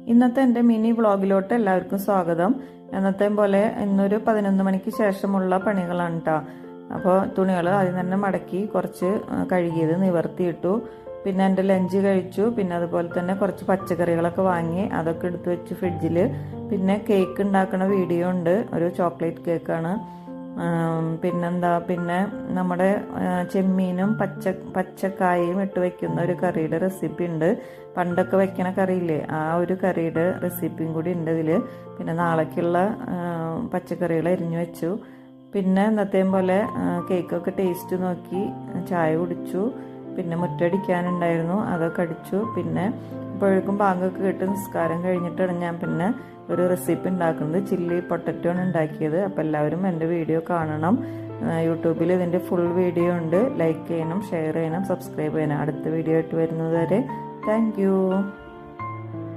ഇന്നത്തെ എൻ്റെ മിനി വ്ളോഗിലോട്ട് എല്ലാവർക്കും സ്വാഗതം. എന്നത്തെയും പോലെ ഇന്നൊരു 11 മണിക്ക് ശേഷമുള്ള പണികളാണ് കേട്ടോ. അപ്പോൾ തുണികൾ ആദ്യം തന്നെ മടക്കി കുറച്ച് കഴുകിയത് നിവർത്തിയിട്ടു. പിന്നെ എൻ്റെ ലഞ്ച് കഴിച്ചു. പിന്നെ അതുപോലെ തന്നെ കുറച്ച് പച്ചക്കറികളൊക്കെ വാങ്ങി അതൊക്കെ എടുത്ത് വെച്ച് ഫ്രിഡ്ജിൽ. പിന്നെ കേക്ക് ഉണ്ടാക്കുന്ന വീഡിയോ ഉണ്ട്, ഒരു ചോക്ലേറ്റ് കേക്കാണ്. പിന്നെ നമ്മുടെ ചെമ്മീനും പച്ചക്കായയും ഇട്ട് വെക്കുന്ന ഒരു കറിയുടെ റെസിപ്പി ഉണ്ട്. പണ്ടൊക്കെ വെക്കണ കറിയില്ലേ, ആ ഒരു കറിയുടെ റെസിപ്പിയും കൂടി ഉണ്ട് ഇതിൽ. പിന്നെ നാളേക്കുള്ള പച്ചക്കറികൾ അരിഞ്ഞു വെച്ചു. പിന്നെ ഇന്നത്തെയും പോലെ കേക്കൊക്കെ ടേസ്റ്റ് നോക്കി ചായ കുടിച്ചു. പിന്നെ മുറ്റടിക്കാനുണ്ടായിരുന്നു, അതൊക്കെ അടിച്ചു. പിന്നെ ഇപ്പോഴേക്കും ബാങ്കൊക്കെ കേട്ട് നിസ്കാരം കഴിഞ്ഞിട്ടാണ് ഞാൻ പിന്നെ ഒരു റെസിപ്പി ഉണ്ടാക്കുന്നത്. ചില്ലി പൊട്ടറ്റോ ആണ് ഉണ്ടാക്കിയത്. അപ്പോൾ എല്ലാവരും എൻ്റെ വീഡിയോ കാണണം. യൂട്യൂബിൽ ഇതിൻ്റെ ഫുൾ വീഡിയോ ഉണ്ട്. ലൈക്ക് ചെയ്യണം, ഷെയർ ചെയ്യണം, സബ്സ്ക്രൈബ് ചെയ്യണം. അടുത്ത വീഡിയോ ആയിട്ട് വരുന്നത് വരെ താങ്ക് യു.